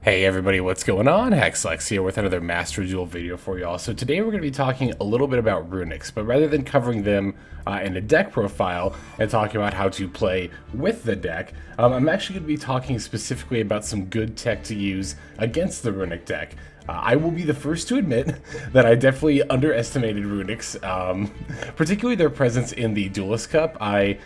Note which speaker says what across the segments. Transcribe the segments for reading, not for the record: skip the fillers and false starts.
Speaker 1: Hey everybody, what's going on? Lancea here with another Master Duel video for y'all. So today we're going to be talking a little bit about Runicks, but rather than covering them in a deck profile and talking about how to play with the deck, I'm actually going to be talking specifically about some good tech to use against the Runick deck. I will be the first to admit that I definitely underestimated Runicks, particularly their presence in the Duelist Cup. I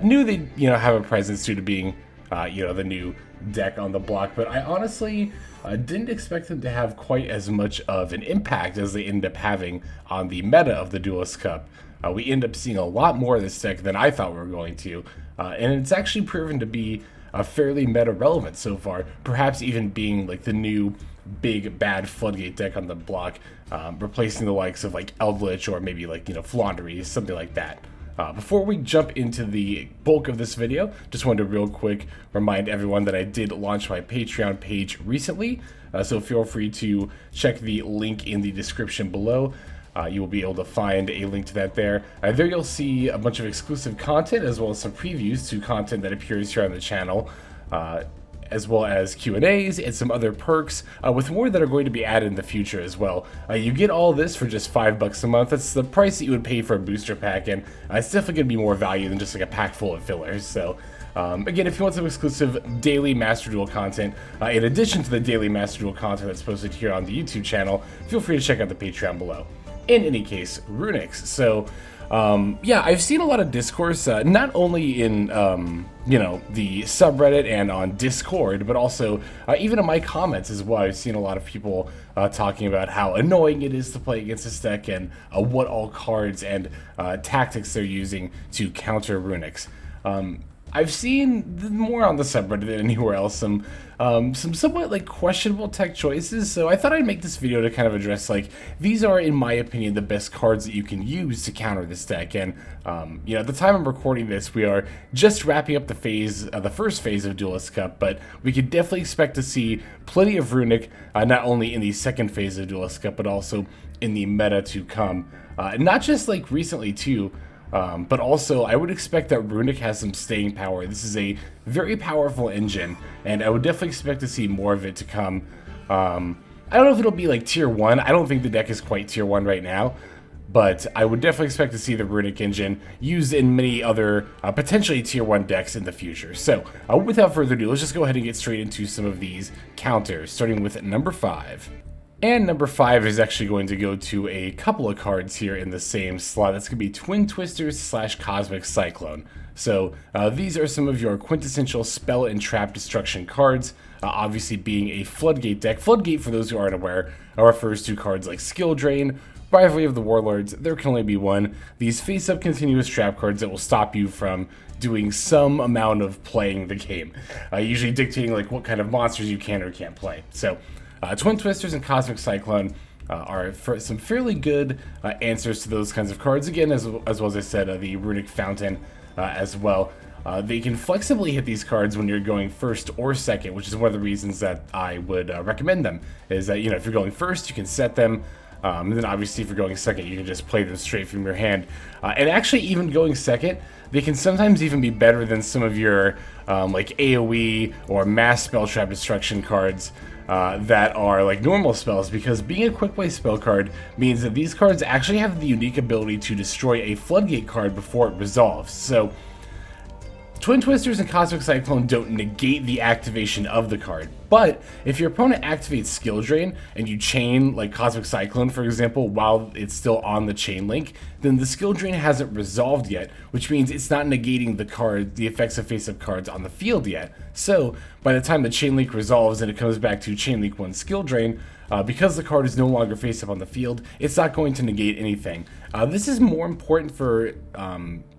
Speaker 1: knew they'd have a presence due to being the new deck on the block, but I honestly didn't expect them to have quite as much of an impact as they ended up having on the meta of the Duelist Cup. We end up seeing a lot more of this deck than I thought we were going to, and it's actually proven to be fairly meta relevant so far, perhaps even being like the new big bad floodgate deck on the block, replacing the likes of like Eldritch or maybe like Flaundery, something like that. Before we jump into the bulk of this video, just wanted to real quick remind everyone that I did launch my Patreon page recently, so feel free to check the link in the description below. You will be able to find a link to that there. There you'll see a bunch of exclusive content as well as some previews to content that appears here on the channel, as well as Q&As and some other perks, with more that are going to be added in the future as well. You get all this for just $5 a month. That's the price that you would pay for a booster pack, and it's definitely going to be more value than just like a pack full of fillers. So again, if you want some exclusive daily Master Duel content, in addition to the daily Master Duel content that's posted here on the YouTube channel, feel free to check out the Patreon below. In any case, Runicks. So yeah, I've seen a lot of discourse, not only in the subreddit and on Discord, but also even in my comments as well. I've seen a lot of people talking about how annoying it is to play against this deck and what all cards and tactics they're using to counter Runicks. I've seen more on the subreddit than anywhere else some somewhat like questionable tech choices, so I thought I'd make this video to kind of address like these are, in my opinion, the best cards that you can use to counter this deck. And at the time I'm recording this, we are just wrapping up the first phase of Duelist Cup, but we could definitely expect to see plenty of Runick, not only in the second phase of Duelist Cup, but also in the meta to come, not just like recently too. But also, I would expect that Runick has some staying power. This is a very powerful engine, and I would definitely expect to see more of it to come. I don't know if it'll be like tier 1. I don't think the deck is quite tier 1 right now, but I would definitely expect to see the Runick engine used in many other potentially tier 1 decks in the future. So, without further ado, let's just go ahead and get straight into some of these counters, starting with number 5. And number 5 is actually going to go to a couple of cards here in the same slot. That's going to be Twin Twisters / Cosmic Cyclone. So these are some of your quintessential spell and trap destruction cards, obviously being a Floodgate deck. Floodgate, for those who aren't aware, refers to cards like Skill Drain, Rivalry of the Warlords. There can only be one. These face-up continuous trap cards that will stop you from doing some amount of playing the game, usually dictating like what kind of monsters you can or can't play. So Twin Twisters and Cosmic Cyclone are some fairly good answers to those kinds of cards. Again, as well as I said, the Runick Fountain as well. They can flexibly hit these cards when you're going first or second, which is one of the reasons that I would recommend them. Is that, if you're going first, you can set them. And then obviously if you're going second, you can just play them straight from your hand. And actually, even going second, they can sometimes even be better than some of your like AoE or mass spell trap destruction cards that are like normal spells, because being a quick play spell card means that these cards actually have the unique ability to destroy a Floodgate card before it resolves. So Twin Twisters and Cosmic Cyclone don't negate the activation of the card, but if your opponent activates Skill Drain and you chain like Cosmic Cyclone, for example, while it's still on the chain link, then the Skill Drain hasn't resolved yet, which means it's not negating the effects of face-up cards on the field yet. So by the time the chain link resolves and it comes back to chain link 1 Skill Drain, because the card is no longer face-up on the field, it's not going to negate anything. This is more important for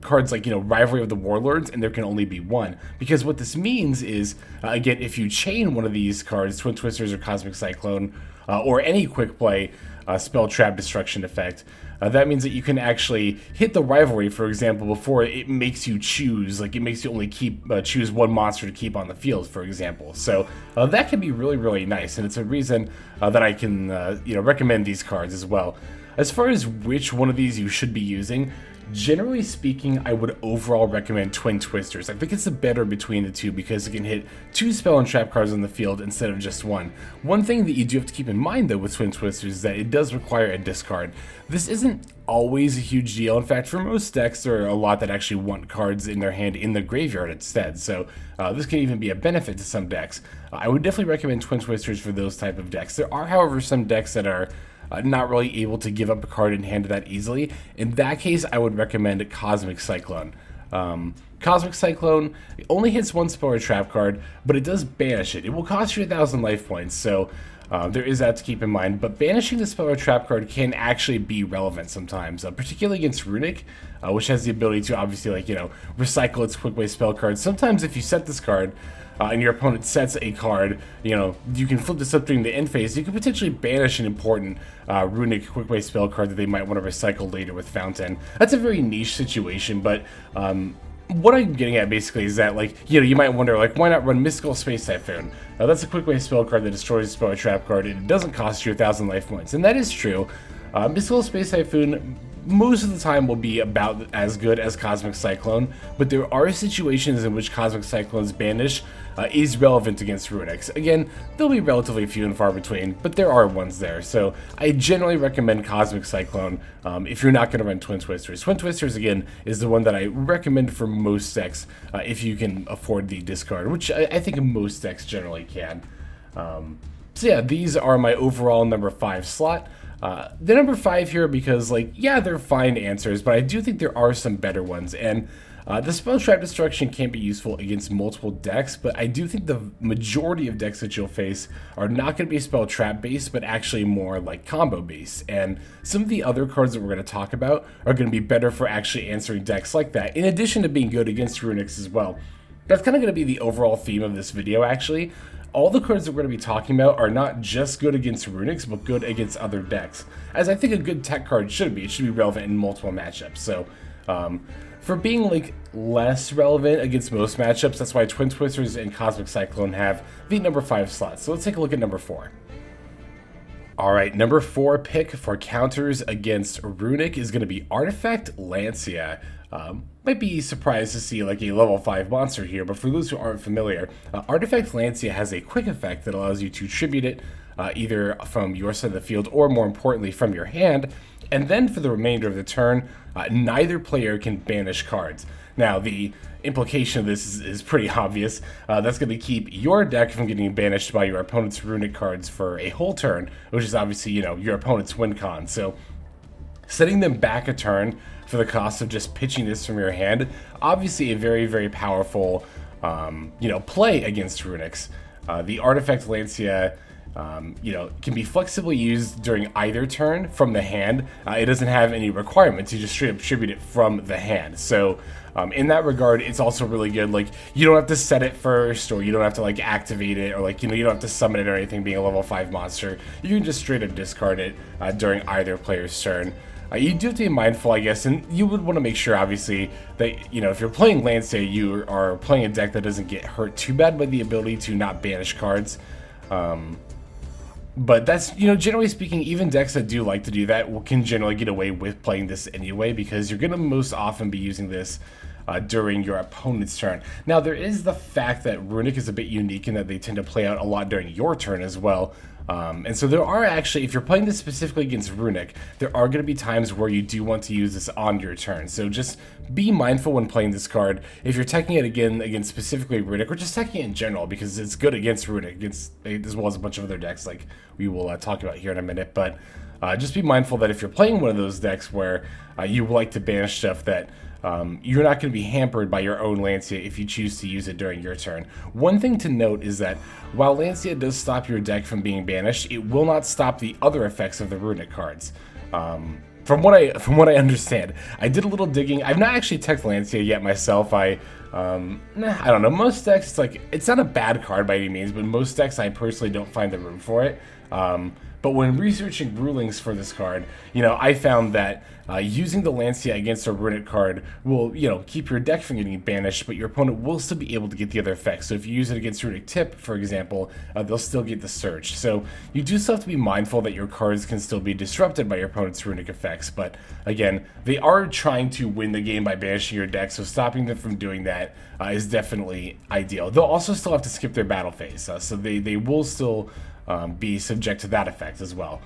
Speaker 1: cards like, Rivalry of the Warlords, and there can only be one. Because what this means is, again, if you chain one of these cards, Twin Twisters or Cosmic Cyclone, or any quick play spell trap destruction effect, that means that you can actually hit the Rivalry, for example, before it makes you choose. Like, it makes you only choose one monster to keep on the field, for example. So that can be really, really nice, and it's a reason that I can recommend these cards as well. As far as which one of these you should be using, Generally speaking, I would overall recommend Twin Twisters. I think it's the better between the two because it can hit 2 spell and trap cards on the field instead of just 1. One thing that you do have to keep in mind though with Twin Twisters is that it does require a discard. This isn't always a huge deal. In fact, for most decks, there are a lot that actually want cards in their hand in the graveyard instead, so this can even be a benefit to some decks. I would definitely recommend Twin Twisters for those type of decks. There are, however, some decks that are not really able to give up a card in hand that easily. In that case, I would recommend Cosmic Cyclone. Cosmic Cyclone only hits 1 spell or trap card, but it does banish it. It will cost you 1,000 life points, so there is that to keep in mind. But banishing the spell or trap card can actually be relevant sometimes, particularly against Runick, which has the ability to obviously, like, recycle its quick way spell cards. Sometimes if you set this card, and your opponent sets a card, you can flip this up during the end phase. You can potentially banish an important Runick quick way spell card that they might want to recycle later with Fountain. That's a very niche situation, but what I'm getting at basically is that, you might wonder, why not run Mystical Space Typhoon? That's a quick way spell card that destroys a spell or trap card, and it doesn't cost you 1,000 life points, and that is true. Mystical Space Typhoon most of the time will be about as good as Cosmic Cyclone, but there are situations in which Cosmic Cyclone's banish is relevant against Runicks. Again, they'll be relatively few and far between, but there are ones there, so I generally recommend Cosmic Cyclone if you're not going to run Twin Twisters. Twin Twisters, again, is the one that I recommend for most decks if you can afford the discard, which I think most decks generally can. So yeah, these are my overall number 5 slot. The number 5 here because, yeah, they're fine answers, but I do think there are some better ones, and the Spell Trap Destruction can be useful against multiple decks, but I do think the majority of decks that you'll face are not going to be Spell Trap based, but actually more like combo based, and some of the other cards that we're going to talk about are going to be better for actually answering decks like that, in addition to being good against Runicks as well. That's kind of going to be the overall theme of this video, actually. All the cards that we're going to be talking about are not just good against Runicks, but good against other decks, as I think a good tech card should be. It should be relevant in multiple matchups. So, for being less relevant against most matchups, that's why Twin Twisters and Cosmic Cyclone have the number 5 slots. So let's take a look at number 4. Alright, number 4 pick for counters against Runick is going to be Artifact Lancea. Might be surprised to see a level 5 monster here, but for those who aren't familiar, Artifact Lancea has a quick effect that allows you to tribute it either from your side of the field or, more importantly, from your hand, and then for the remainder of the turn, neither player can banish cards. Now, the implication of this is pretty obvious. That's going to keep your deck from getting banished by your opponent's Runick cards for a whole turn, which is obviously, your opponent's win con. So, setting them back a turn for the cost of just pitching this from your hand, obviously a very, very powerful, play against Runicks. The Artifact Lancea, can be flexibly used during either turn from the hand. It doesn't have any requirement to just straight up tribute it from the hand. So, in that regard, it's also really good. You don't have to set it first, or you don't have to activate it, or you don't have to summon it or anything. Being a level 5 monster, you can just straight up discard it during either player's turn. You do have to be mindful, I guess, and you would want to make sure, obviously, that, if you're playing Lancea, you are playing a deck that doesn't get hurt too bad by the ability to not banish cards. But that's, generally speaking, even decks that do like to do that can generally get away with playing this anyway, because you're going to most often be using this during your opponent's turn. Now, there is the fact that Runick is a bit unique in that they tend to play out a lot during your turn as well. And so there are actually, if you're playing this specifically against Runick, there are going to be times where you do want to use this on your turn. So just be mindful when playing this card. If you're teching it against specifically Runick, or just teching it in general, because it's good against Runick, as well as a bunch of other decks like we will talk about here in a minute. But just be mindful that if you're playing one of those decks where you like to banish stuff, that you're not going to be hampered by your own Lancea if you choose to use it during your turn. One thing to note is that while Lancea does stop your deck from being banished, it will not stop the other effects of the Runick cards. From what I understand, I did a little digging. I've not actually teched Lancea yet myself. I don't know. Most decks, it's not a bad card by any means, but most decks I personally don't find the room for it. But But when researching rulings for this card, I found that using the Lancea against a Runick card will, keep your deck from getting banished, but your opponent will still be able to get the other effects. So if you use it against Runick Tip, for example, they'll still get the search. So you do still have to be mindful that your cards can still be disrupted by your opponent's Runick effects. But again, they are trying to win the game by banishing your deck, so stopping them from doing that is definitely ideal. They'll also still have to skip their battle phase, so they will still be subject to that effect as well.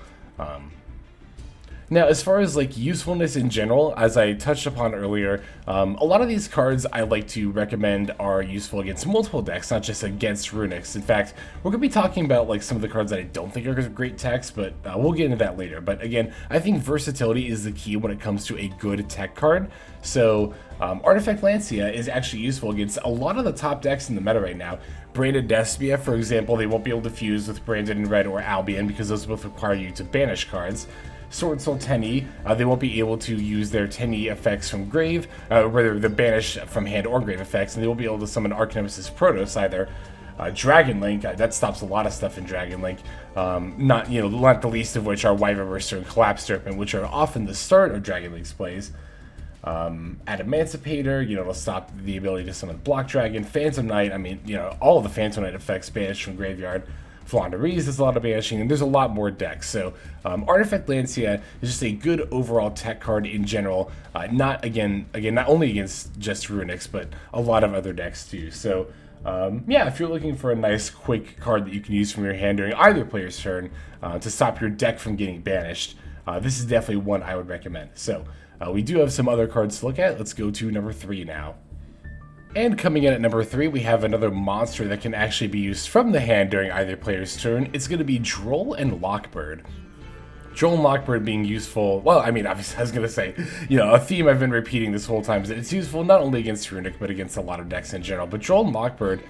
Speaker 1: Now, as far as usefulness in general, as I touched upon earlier, a lot of these cards I like to recommend are useful against multiple decks, not just against Runicks. In fact, we're going to be talking about some of the cards that I don't think are great techs, but we'll get into that later. But again, I think versatility is the key when it comes to a good tech card. So Artifact Lancea is actually useful against a lot of the top decks in the meta right now. Branded Despia, for example, they won't be able to fuse with Branded in Red or Albion because those both require you to banish cards. Sword Soul Tenny, they won't be able to use their Tenny effects from Grave, whether the banish from hand or Grave effects, and they will be able to summon Archnemesis Protos either. Dragon Link, that stops a lot of stuff in Dragon Link, not the least of which are Wyvern Burster and Collapse Serpent, which are often the start of Dragon Link's plays. Emancipator, it'll stop the ability to summon Block Dragon. Phantom Knight, all of the Phantom Knight effects banished from Graveyard. Flaunderies does a lot of banishing, and there's a lot more decks. So Artifact Lancea is just a good overall tech card in general. Not only against just Runicks, but a lot of other decks too. So yeah, if you're looking for a nice quick card that you can use from your hand during either player's turn to stop your deck from getting banished, this is definitely one I would recommend. So we do have some other cards to look at. Let's go to number 3 now. And coming in at number 3, we have another monster that can actually be used from the hand during either player's turn. It's going to be Droll and Lockbird. Droll and Lockbird being useful, well, obviously I was going to say, a theme I've been repeating this whole time is that it's useful not only against Runick, but against a lot of decks in general. But Droll and Lockbird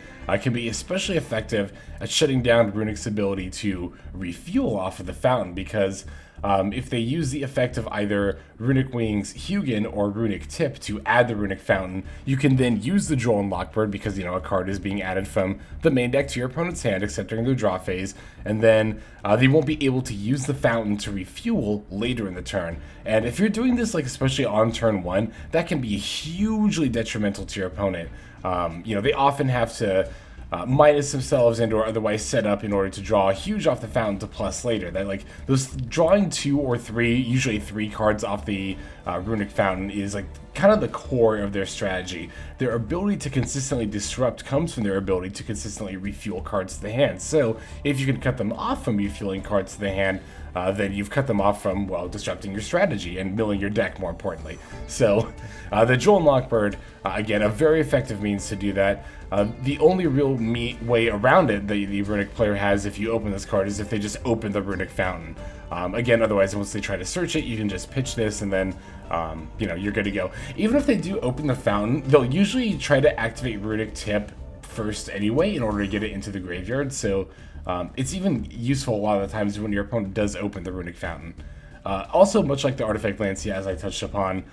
Speaker 1: can be especially effective at shutting down Runick's ability to refuel off of the fountain, because if they use the effect of either Runick Wings Hugin or Runick Tip to add the Runick Fountain, you can then use the Droll and Lockbird because, a card is being added from the main deck to your opponent's hand, except during their draw phase, and then they won't be able to use the Fountain to refuel later in the turn. And if you're doing this, especially on turn 1, that can be hugely detrimental to your opponent. They often have to minus themselves and or otherwise set up in order to draw huge off the fountain to plus later. That those drawing 2 or 3, usually 3 cards off the Runick Fountain is kind of the core of their strategy. Their ability to consistently disrupt comes from their ability to consistently refuel cards to the hand. So if you can cut them off from refueling cards to the hand, then you've cut them off from, well, disrupting your strategy and milling your deck, more importantly. So the Droll and Lockbird, again, a very effective means to do that. The only real way around it that the Runick player has if you open this card is if they just open the Runick Fountain. Again, otherwise, once they try to search it, you can just pitch this and then, you're good to go. Even if they do open the Fountain, they'll usually try to activate Runick Tip first anyway in order to get it into the graveyard. So it's even useful a lot of the times when your opponent does open the Runick Fountain. Also, much like the Artifact Lancea, as I touched upon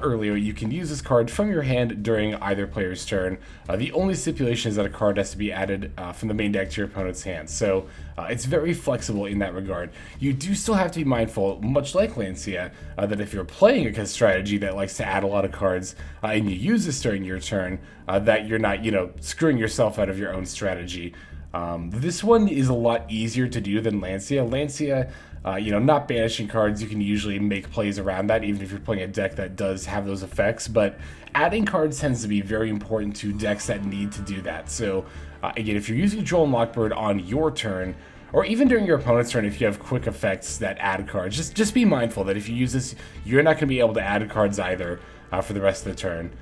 Speaker 1: earlier, you can use this card from your hand during either player's turn. The only stipulation is that a card has to be added from the main deck to your opponent's hand. So it's very flexible in that regard. You do still have to be mindful, much like Lancea, that if you're playing a strategy that likes to add a lot of cards and you use this during your turn, that you're not, screwing yourself out of your own strategy. This one is a lot easier to do than Lancea. Lancea, not banishing cards, you can usually make plays around that, even if you're playing a deck that does have those effects, but adding cards tends to be very important to decks that need to do that. So, again, if you're using Droll and Lockbird on your turn, or even during your opponent's turn if you have quick effects that add cards, just be mindful that if you use this, you're not going to be able to add cards either for the rest of the turn.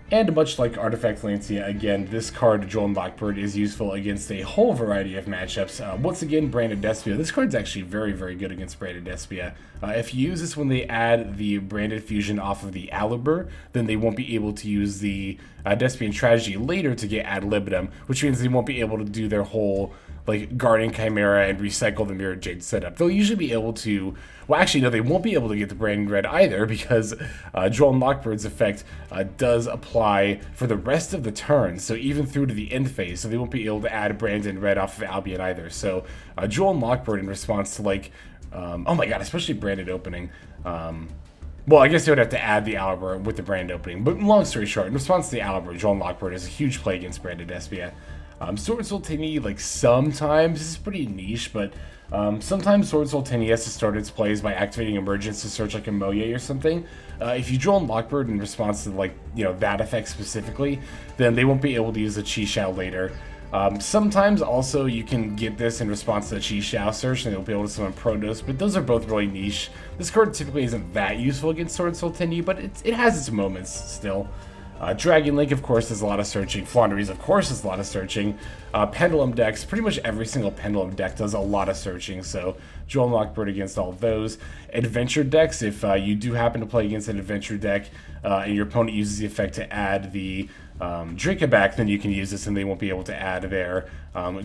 Speaker 1: And much like Artifact Lancea, again, this card, Droll and Lockbird, is useful against a whole variety of matchups. Once again, Branded Despia. This card's actually very, very good against Branded Despia. If you use this when they add the Branded Fusion off of the Alibur, then they won't be able to use the Despian strategy later to get ad libitum, which means they won't be able to do their whole like Guardian Chimera and recycle the Mirror Jade setup. They'll usually be able to, well actually no, they won't be able to get the Branding Red either, because Droll and Lockbird's effect does apply for the rest of the turn, so even through to the end phase, so they won't be able to add Brandon Red off of Albion either. So Droll and Lockbird, in response to like, oh my god, especially Branded opening, well, I guess they would have to add the Aliber with the brand opening. But long story short, in response to the Aliber, Droll and Lockbird is a huge play against branded Despia. Sword Soul Tinny, like sometimes, this is pretty niche, but sometimes Sword Soul Tinny has to start its plays by activating Emergence to search like a Moye or something. If you Droll and Lockbird in response to like, you know, that effect specifically, then they won't be able to use the Chi Shao later. Sometimes also you can get this in response to the Chi Shao search and they'll be able to summon Protos, but those are both really niche. This card typically isn't that useful against Sword Soul Tinny, but it has its moments still. Dragon Link, of course, does a lot of searching. Flaunderies, of course, does a lot of searching. Pendulum decks, pretty much every single Pendulum deck does a lot of searching, so Droll and Lockbird against all of those. Adventure decks, if you do happen to play against an Adventure deck and your opponent uses the effect to add the Dracoback, then you can use this and they won't be able to add their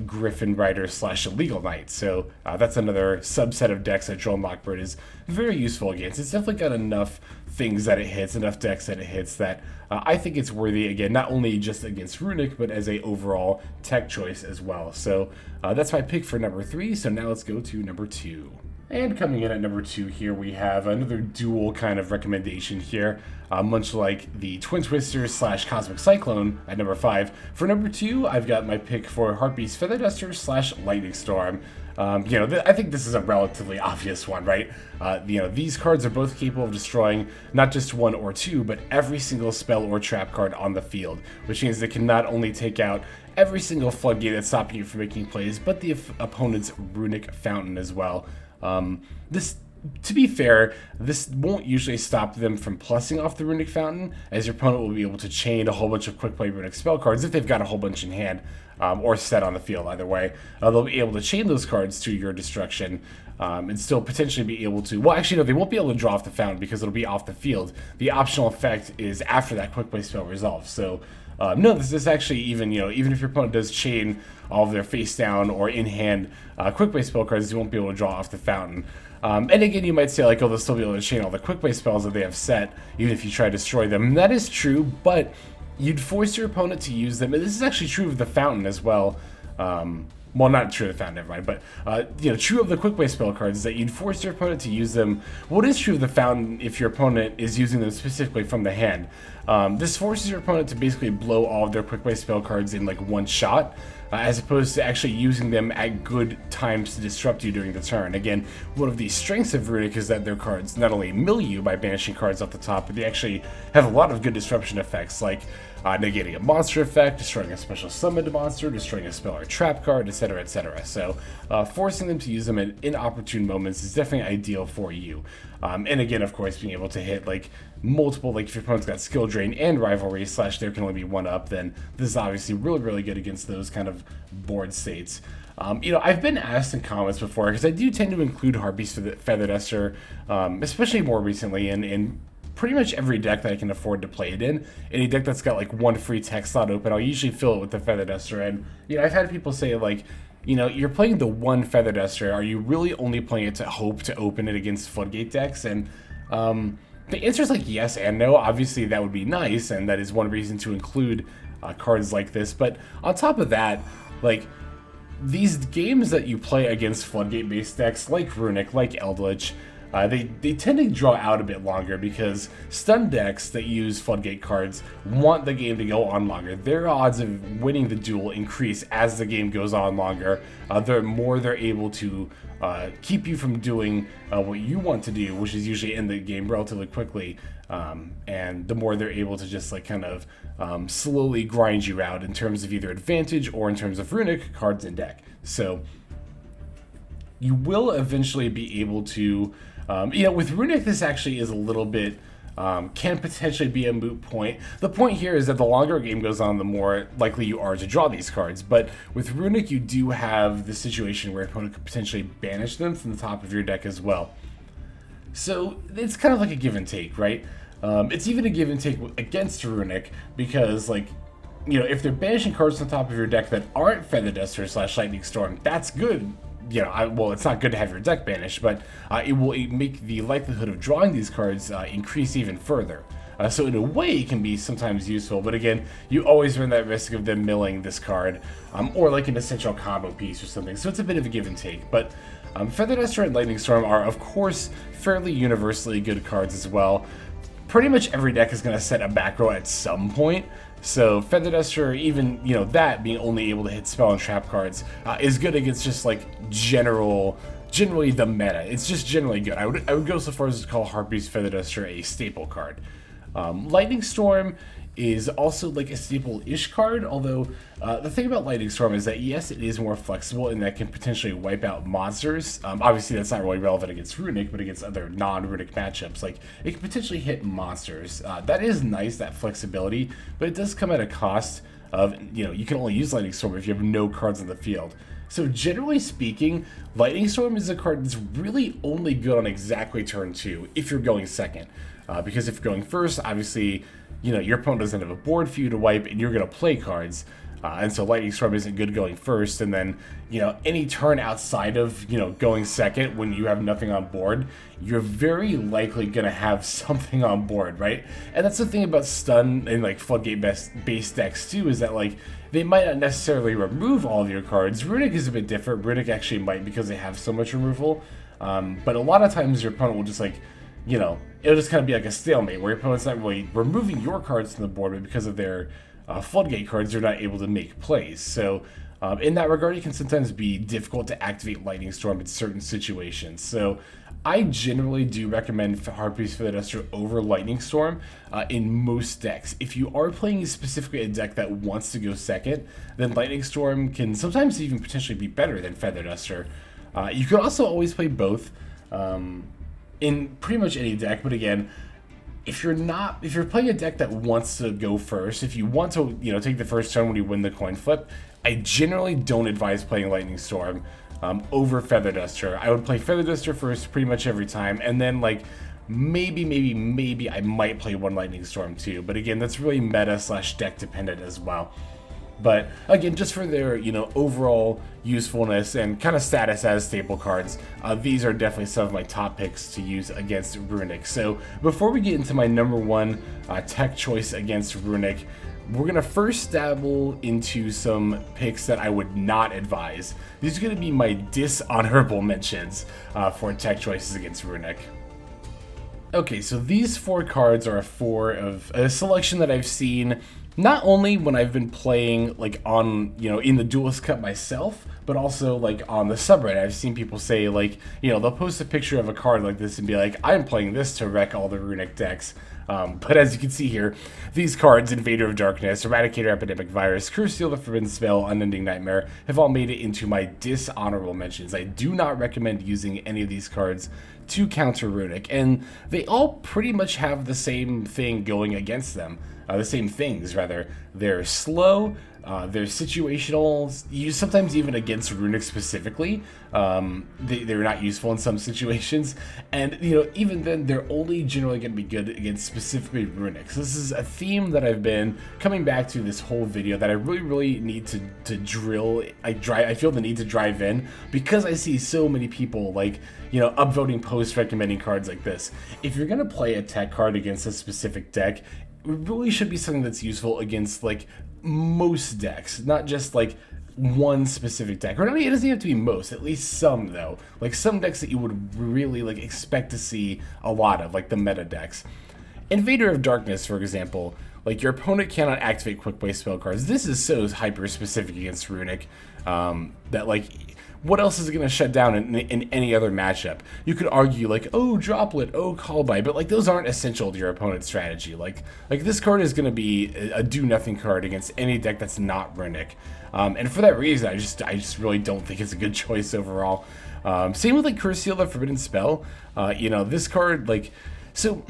Speaker 1: Griffin Rider / Illegal Knight. So that's another subset of decks that Droll and Lockbird is very useful against. It's definitely got enough things that it hits, enough decks that it hits, that I think it's worthy, again, not only just against Runick, but as a overall tech choice as well. So that's my pick for number 3, so now let's go to number 2. And coming in at number 2 here, we have another dual kind of recommendation here, much like the Twin Twister / Cosmic Cyclone at number 5. For number 2, I've got my pick for Harpie's Feather Duster / Lightning Storm. You know, I think this is a relatively obvious one, right? You know, these cards are both capable of destroying not just 1 or 2, but every single spell or trap card on the field, which means they can not only take out every single floodgate that's stopping you from making plays, but the opponent's Runick Fountain as well. This, to be fair, this won't usually stop them from plussing off the Runick Fountain, as your opponent will be able to chain a whole bunch of quick play Runick spell cards if they've got a whole bunch in hand, or set on the field, either way. They'll be able to chain those cards to your destruction, and still potentially be able to, well actually no, they won't be able to draw off the fountain because it'll be off the field. The optional effect is after that quick play spell resolves, so no, this is actually even, you know, even if your opponent does chain all of their face down or in hand quick play spell cards, you won't be able to draw off the fountain. And again, you might say like, oh, they'll still be able to chain all the quick play spells that they have set, even if you try to destroy them. And that is true, but you'd force your opponent to use them. And this is actually true of the fountain as well. Well, not true of the fountain, never mind, but you know, true of the quick play spell cards is that you'd force your opponent to use them. What is true of the fountain if your opponent is using them specifically from the hand? This forces your opponent to basically blow all of their quick play spell cards in like one shot, as opposed to actually using them at good times to disrupt you during the turn. Again, one of the strengths of Runick is that their cards not only mill you by banishing cards off the top, but they actually have a lot of good disruption effects, like negating a monster effect, destroying a special summoned monster, destroying a spell or trap card, etc., etc. So forcing them to use them at inopportune moments is definitely ideal for you. And again, of course, being able to hit like multiple, like if your opponent's got skill drain and rivalry / there can only be one up, then this is obviously really, really good against those kind of board states. You know, I've been asked in comments before, because I do tend to include Harpie's Feather Duster, especially more recently, in pretty much every deck that I can afford to play it in. Any deck that's got like one free tech slot open, I'll usually fill it with the Feather Duster. And, you know, I've had people say like, you know, you're playing the one Feather Duster, are you really only playing it to hope to open it against floodgate decks? And the answer is like yes and no. Obviously that would be nice, and that is one reason to include cards like this. But on top of that, like, these games that you play against floodgate based decks like Runick, like Eldritch, they tend to draw out a bit longer, because stun decks that use floodgate cards want the game to go on longer. Their odds of winning the duel increase as the game goes on longer. The more they're able to keep you from doing what you want to do, which is usually end the game relatively quickly, and the more they're able to just like kind of slowly grind you out in terms of either advantage or in terms of Runick cards in deck. So you will eventually be able to, you know, with Runick, this actually is a little bit, can potentially be a moot point. The point here is that the longer a game goes on, the more likely you are to draw these cards. But with Runick, you do have the situation where your opponent could potentially banish them from the top of your deck as well. So it's kind of like a give and take, right? It's even a give and take against Runick, because like, you know, if they're banishing cards on top of your deck that aren't Feather Duster / Lightning Storm, that's good. You know, well, it's not good to have your deck banished, but it will make the likelihood of drawing these cards increase even further. So in a way, it can be sometimes useful, but again, you always run that risk of them milling this card, or like an essential combo piece or something, so it's a bit of a give and take. But Feather Duster and Lightning Storm are, of course, fairly universally good cards as well. Pretty much every deck is going to set a back row at some point, so Feather Duster, even, you know, that being only able to hit spell and trap cards, is good against just like generally the meta. It's just generally good. I would go so far as to call Harpie's Feather Duster a staple card. Lightning Storm is also like a staple-ish card, although the thing about Lightning Storm is that yes, it is more flexible and that can potentially wipe out monsters. Obviously that's not really relevant against Runick, but against other non-Runick matchups, like it can potentially hit monsters. That is nice, that flexibility, but it does come at a cost of, you know, you can only use Lightning Storm if you have no cards on the field. So generally speaking, Lightning Storm is a card that's really only good on exactly turn 2 if you're going second. Because if you're going first, obviously, you know, your opponent doesn't have a board for you to wipe and you're going to play cards. And so Lightning Storm isn't good going first. And then, you know, any turn outside of, you know, going second when you have nothing on board, you're very likely going to have something on board, right? And that's the thing about stun and like floodgate base decks too, is that like they might not necessarily remove all of your cards. Runick is a bit different. Runick actually might because they have so much removal. But a lot of times your opponent will just like, you know, it'll just kind of be like a stalemate where your opponent's not really removing your cards from the board, but because of their floodgate cards, they're not able to make plays. So in that regard, it can sometimes be difficult to activate Lightning Storm in certain situations. So I generally do recommend Harpie's Feather Duster over Lightning Storm in most decks. If you are playing specifically a deck that wants to go second, then Lightning Storm can sometimes even potentially be better than Feather Duster. You can also always play both. In pretty much any deck, but again, if you're playing a deck that wants to go first, if you want to, you know, take the first turn when you win the coin flip, I generally don't advise playing Lightning Storm over Feather Duster. I would play Feather Duster first pretty much every time, and then like maybe I might play one Lightning Storm too. But again, that's really meta / deck dependent as well. But again, just for their, you know, overall usefulness and kind of status as staple cards, these are definitely some of my top picks to use against Runick. So before we get into my number one tech choice against Runick, we're going to first dabble into some picks that I would not advise. These are going to be my dishonorable mentions for tech choices against Runick. Okay, so these 4 cards are a selection that I've seen not only when I've been playing like on, you know, in the Duelist Cup myself, but also like on the subreddit. I've seen people say like, you know, they'll post a picture of a card like this and be like, I'm playing this to wreck all the Runick decks. But as you can see here, these cards, Invader of Darkness, Eradicator Epidemic Virus, Curse Seal the Forbidden Spell, Unending Nightmare, have all made it into my dishonorable mentions. I do not recommend using any of these cards to counter Runick, and they all pretty much have the same thing going against them. The same things, rather. They're slow, they're situational, sometimes even against Runick specifically. They're not useful in some situations, and, you know, even then, they're only generally going to be good against specifically Runick. So this is a theme that I've been coming back to this whole video that I really need to drill. I feel the need to drive in because I see so many people, like, you know, upvoting posts recommending cards like this. If you're going to play a tech card against a specific deck, it really should be something that's useful against like most decks, not just like one specific deck. Or I mean, it doesn't have to be most, at least some though. Like some decks that you would really like expect to see a lot of, like the meta decks. Invader of Darkness, for example, like your opponent cannot activate quick play spell cards. This is so hyper specific against Runick that like, what else is it going to shut down in any other matchup? You could argue like, oh, Droplet, oh, Callby, but like those aren't essential to your opponent's strategy. Like this card is going to be a do-nothing card against any deck that's not Runick. And for that reason, I just really don't think it's a good choice overall. Same with like Curse Seal the Forbidden Spell. You know, this card, like, so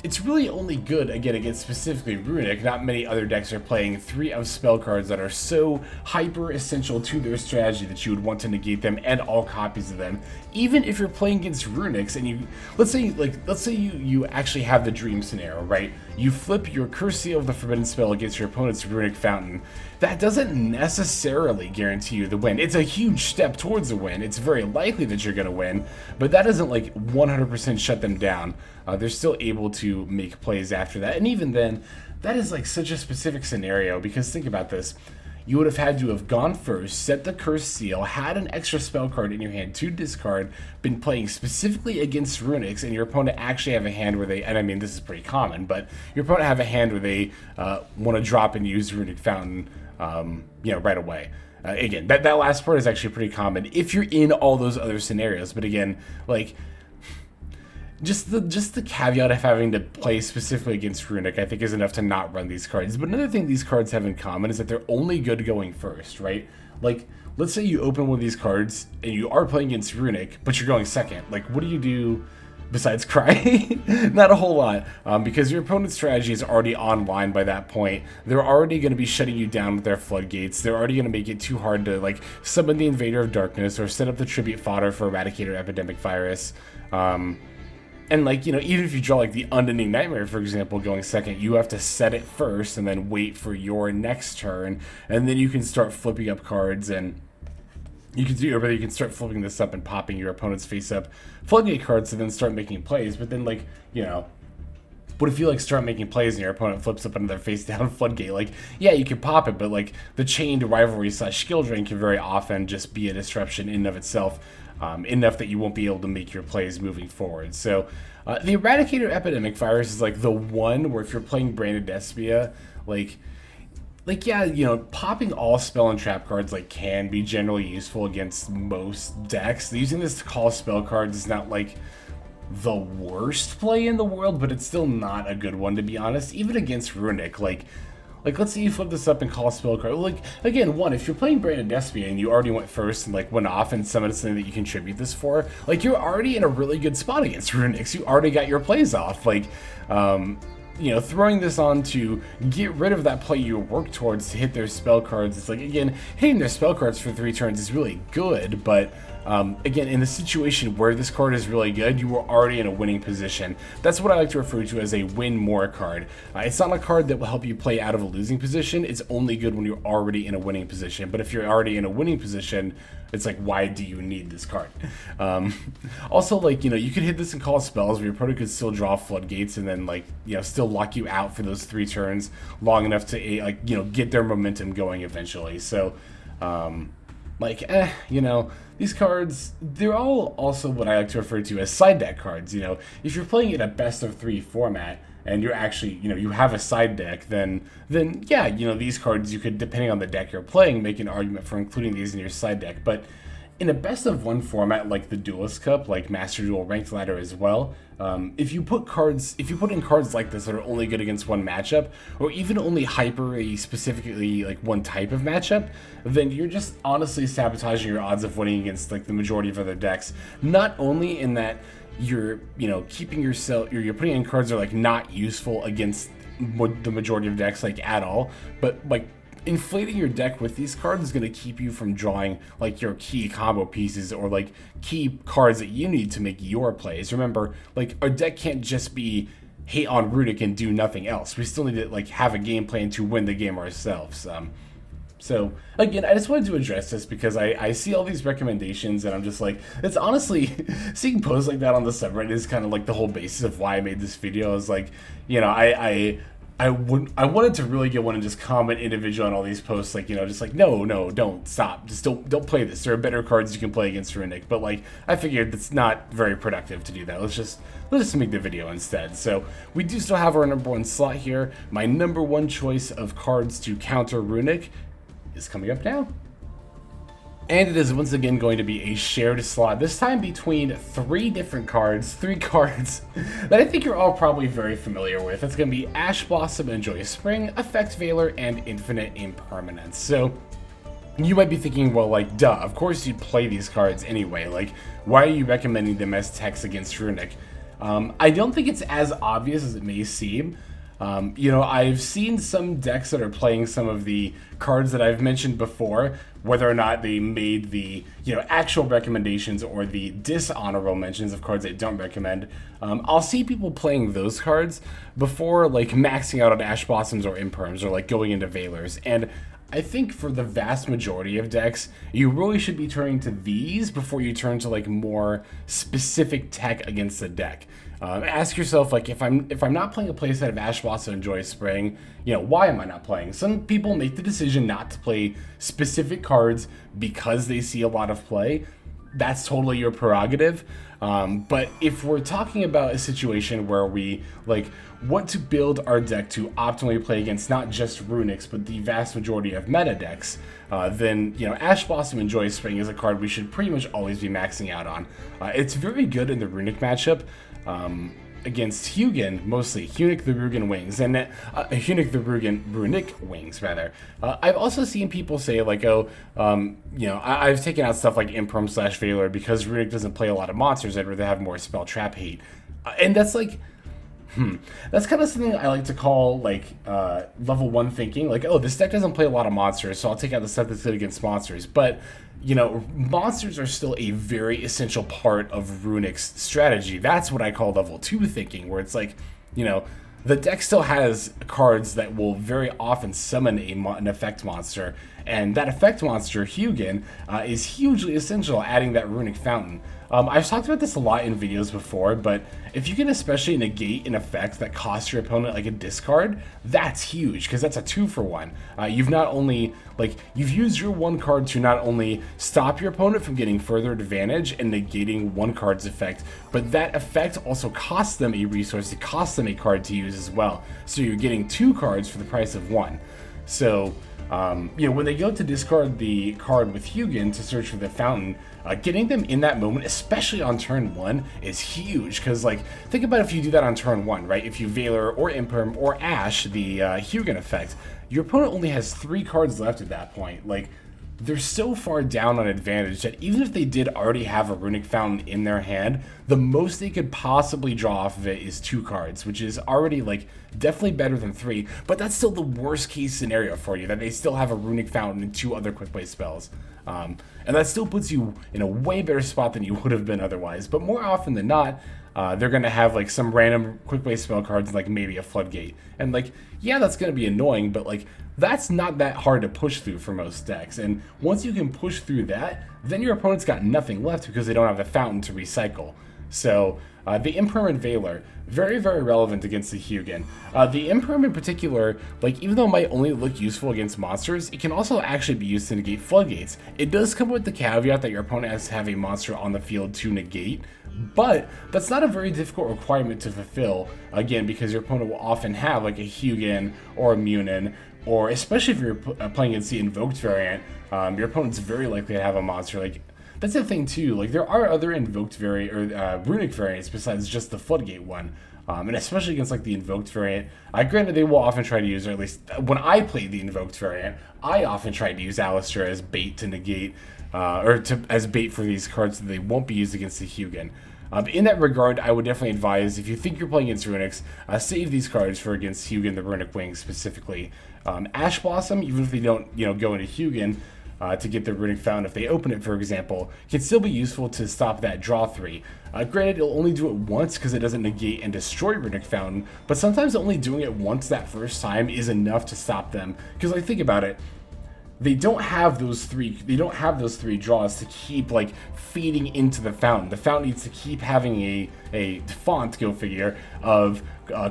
Speaker 1: it's really only good, again, against specifically Runick. Not many other decks are playing 3 of spell cards that are so hyper essential to their strategy that you would want to negate them and all copies of them. Even if you're playing against Runicks and you, let's say you actually have the dream scenario, right? You flip your Curse Seal of the Forbidden Spell against your opponent's Runick Fountain. That doesn't necessarily guarantee you the win. It's a huge step towards a win. It's very likely that you're going to win, but that doesn't like 100% shut them down. They're still able to make plays after that. And even then, that is like such a specific scenario, because think about this. You would have had to have gone first, set the Curse Seal, had an extra spell card in your hand to discard, been playing specifically against Runicks, and your opponent actually have a hand where they, and I mean this is pretty common, but your opponent have a hand where they want to drop and use Runick Fountain, right away. Again, that last part is actually pretty common if you're in all those other scenarios. But again, like, just the caveat of having to play specifically against Runick, I think, is enough to not run these cards. But another thing these cards have in common is that they're only good going first, right? Like, let's say you open one of these cards and you are playing against Runick, but you're going second. Like, what do you do besides cry? Not a whole lot, because your opponent's strategy is already online by that point. They're already going to be shutting you down with their floodgates. They're already going to make it too hard to, like, summon the Invader of Darkness or set up the Tribute Fodder for Eradicator Epidemic Virus. And, like, you know, even if you draw, like, the Unending Nightmare, for example, going second, you have to set it first and then wait for your next turn, and then you can start flipping up cards, and you can start flipping this up and popping your opponent's face-up floodgate cards to then start making plays. But then, like, you know, what if you, like, start making plays and your opponent flips up another face-down floodgate? Like, yeah, you can pop it, but, like, the chained rivalry / skill drain can very often just be a disruption in and of itself. Enough that you won't be able to make your plays moving forward. So the Eradicator Epidemic Virus is like the one where if you're playing Branded Despia, like yeah, you know, popping all spell and trap cards like can be generally useful against most decks. Using this to call spell cards is not like the worst play in the world, but it's still not a good one, to be honest. Even against Runick, like let's say you flip this up and call a spell card. Like, again, if you're playing Branded Despia and you already went first and, like, went off and summoned something that you contribute this for, like, you're already in a really good spot against Runicks. You already got your plays off. Like, you know, throwing this on to get rid of that play you work towards to hit their spell cards, it's like, again, hitting their spell cards for 3 turns is really good, but again, in the situation where this card is really good, you were already in a winning position. That's what I like to refer to as a win more card. It's not a card that will help you play out of a losing position. It's only good when you're already in a winning position. But if you're already in a winning position, it's like, why do you need this card? Also, like, you know, you could hit this and call spells where your opponent could still draw floodgates and then, like, you know, still lock you out for those 3 turns long enough to, like, you know, get their momentum going eventually. So, you know, these cards, they're all also what I like to refer to as side deck cards. You know, if you're playing in a best of 3 format and you're actually, you know, you have a side deck, then yeah, you know, these cards you could, depending on the deck you're playing, make an argument for including these in your side deck. But in a best of 1 format like the Duelist Cup, like Master Duel Ranked Ladder as well, if you put in cards like this that are only good against 1 matchup, or even only hyper a specifically like 1 type of matchup, then you're just honestly sabotaging your odds of winning against like the majority of other decks. Not only in that you're, you know, keeping yourself, you're putting in cards that are like not useful against the majority of decks like at all, but like inflating your deck with these cards is going to keep you from drawing like your key combo pieces or like key cards that you need to make your plays. Remember, like, our deck can't just be hate on Runick and do nothing else. We still need to like have a game plan to win the game ourselves. So again, I just wanted to address this because I see all these recommendations and I'm just like, it's honestly, seeing posts like that on the subreddit is kind of like the whole basis of why I made this video. I was like, you know, I wanted to really get one and just comment individually on all these posts, like, you know, just like, no, don't stop, just don't play this. There are better cards you can play against Runick, but like, I figured it's not very productive to do that. Let's just make the video instead. So we do still have our number 1 slot here. My number 1 choice of cards to counter Runick is coming up now. And it is once again going to be a shared slot, this time between 3 different cards, 3 cards that I think you're all probably very familiar with. It's going to be Ash Blossom and Joyous Spring, Effect Veiler, and Infinite Impermanence. So you might be thinking, well, like, duh, of course you'd play these cards anyway. Like, why are you recommending them as text against Runick? I don't think it's as obvious as it may seem. I've seen some decks that are playing some of the cards that I've mentioned before, whether or not they made the, actual recommendations or the dishonorable mentions of cards I don't recommend. I'll see people playing those cards before, like, maxing out on Ash Blossoms or Imperms or, like, going into Veilers. And I think for the vast majority of decks, you really should be turning to these before you turn to, like, more specific tech against the deck. Ask yourself, like, if I'm not playing a playset of Ash Blossom and Joyous Spring, why am I not playing? Some people make the decision not to play specific cards because they see a lot of play. That's totally your prerogative. But if we're talking about a situation where we, like, want to build our deck to optimally play against not just Runicks, but the vast majority of meta decks, then, Ash Blossom and Joyous Spring is a card we should pretty much always be maxing out on. It's very good in the Runick matchup. Against Hugin, mostly Runick the Rugen Wings, and Runick the Runick Wings, rather. I've also seen people say, like, I've taken out stuff like Imperm / Veiler because Runick doesn't play a lot of monsters. I'd rather have more spell trap hate, and that's like, that's kind of something I like to call, like, level 1 thinking. Like, oh, this deck doesn't play a lot of monsters, so I'll take out the stuff that's good against monsters. But monsters are still a very essential part of Runick's strategy. That's what I call level 2 thinking, where it's like, the deck still has cards that will very often summon an effect monster, and that effect monster, Hugin, is hugely essential, adding that Runick Fountain. I've talked about this a lot in videos before, but if you can especially negate an effect that costs your opponent like a discard, that's huge, because that's a 2-for-1. You've not only, like, you've used your one card to not only stop your opponent from getting further advantage and negating one card's effect, but that effect also costs them a resource, it costs them a card to use as well. So you're getting 2 cards for the price of 1. So, when they go to discard the card with Hugin to search for the fountain, getting them in that moment, especially on turn 1, is huge. Because, like, think about if you do that on turn 1, right? If you Veiler or Imperm or Ash the Hugin effect, your opponent only has 3 cards left at that point. Like, they're so far down on advantage that even if they did already have a Runick Fountain in their hand, the most they could possibly draw off of it is 2 cards, which is already, like, definitely better than 3, but that's still the worst case scenario for you, that they still have a Runick Fountain and 2 other quick play spells. And that still puts you in a way better spot than you would have been otherwise, but more often than not, they're going to have, like, some random quick play spell cards, like maybe a Floodgate. And, like, yeah, that's going to be annoying, but, like, that's not that hard to push through for most decks. And once you can push through that, then your opponent's got nothing left because they don't have the fountain to recycle. So, the Impermanent Veiler, very, very relevant against the Hugin. The Imperm in particular, like, even though it might only look useful against monsters, it can also actually be used to negate Floodgates. It does come with the caveat that your opponent has to have a monster on the field to negate, but that's not a very difficult requirement to fulfill, again, because your opponent will often have, like, a Hugin or a Munin, or especially if you're playing against the Invoked variant, your opponent's very likely to have a monster. Like, that's the thing too, like, there are other Invoked variant, or Runick variants besides just the Floodgate one, and especially against, like, the Invoked variant. Granted, they will often try to use, or at least when I played the Invoked variant, I often tried to use Alistair as bait to negate, as bait for these cards so they won't be used against the Hugin. In that regard, I would definitely advise, if you think you're playing against Runicks, save these cards for against Hugin the Runick Wings specifically. Ash Blossom, even if they don't, go into Hugin to get the Runick Fountain, if they open it, for example, can still be useful to stop that draw 3. Granted, it'll only do it once because it doesn't negate and destroy Runick Fountain, but sometimes only doing it once that first time is enough to stop them. Because, like, think about it. They don't have those three draws to keep, like, feeding into the fountain. The fountain needs to keep having a font, go figure, of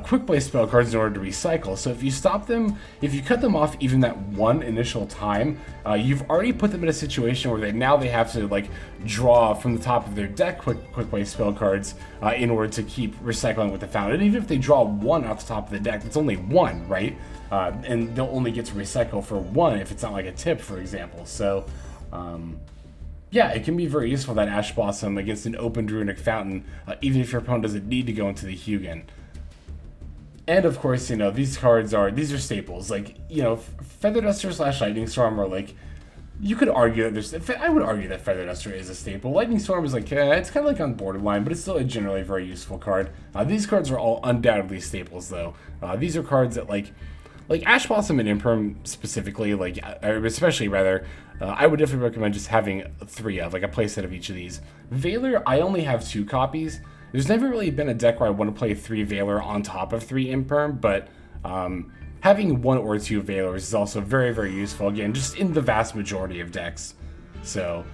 Speaker 1: quick play spell cards in order to recycle. So if you stop them, if you cut them off even that one initial time, you've already put them in a situation where they have to, like, draw from the top of their deck quick play spell cards in order to keep recycling with the fountain. And even if they draw one off the top of the deck, that's only one, right? And they'll only get to recycle for one if it's not like a tip, for example. So, yeah, it can be very useful, that Ash Blossom against an opened Runick Fountain, even if your opponent doesn't need to go into the Hugin. And of course, these are staples. Like, Feather Duster / Lightning Storm are, like, You could argue that I would argue that Feather Duster is a staple. Lightning Storm is like, it's kind of like on borderline, but it's still a generally very useful card. These cards are all undoubtedly staples, though. These are cards that, like Ash Blossom and Imperm specifically, especially rather, I would definitely recommend just having 3 of, like a playset of each of these. Veiler, I only have 2 copies. There's never really been a deck where I want to play 3 Veiler on top of 3 Imperm, but having 1 or 2 Veilers is also very, very useful, again, just in the vast majority of decks. So,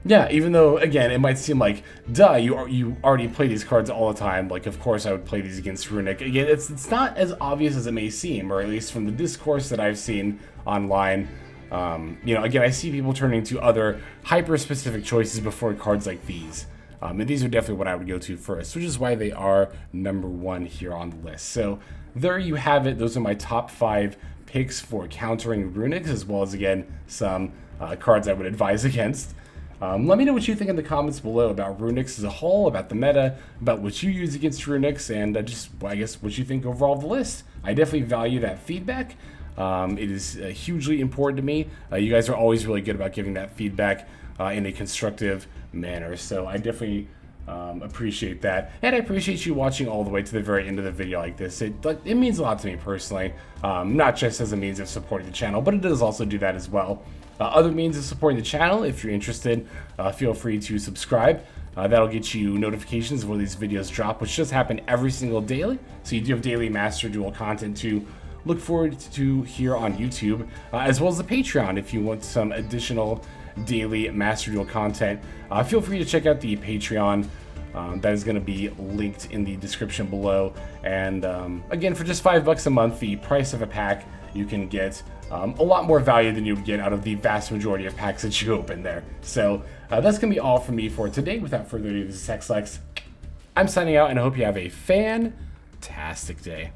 Speaker 1: yeah, even though, again, it might seem like, duh, you already play these cards all the time, like, of course I would play these against Runick. Again, it's not as obvious as it may seem, or at least from the discourse that I've seen online. You know, again, I see people turning to other hyper-specific choices before cards like these. And these are definitely what I would go to first, which is why they are number 1 here on the list. So there you have it. Those are my top 5 picks for countering Runicks, as well as, again, some cards I would advise against. Let me know what you think in the comments below about Runicks as a whole, about the meta, about what you use against Runicks, and just, I guess, what you think overall of the list. I definitely value that feedback. It is hugely important to me. You guys are always really good about giving that feedback in a constructive manner, so I definitely appreciate that, and I appreciate you watching all the way to the very end of the video like this. It means a lot to me personally, not just as a means of supporting the channel, but it does also do that as well. Other means of supporting the channel, if you're interested, feel free to subscribe. That'll get you notifications of when these videos drop, which does happen every single daily, so you do have daily Master Duel content to look forward to here on YouTube, as well as the Patreon if you want some additional daily Master Duel content. Feel free to check out the Patreon. That is going to be linked in the description below. And again, for just $5 a month, the price of a pack, you can get a lot more value than you would get out of the vast majority of packs that you open there. So that's going to be all from me for today. Without further ado, this is Hexlex. I'm signing out, and I hope you have a fantastic day.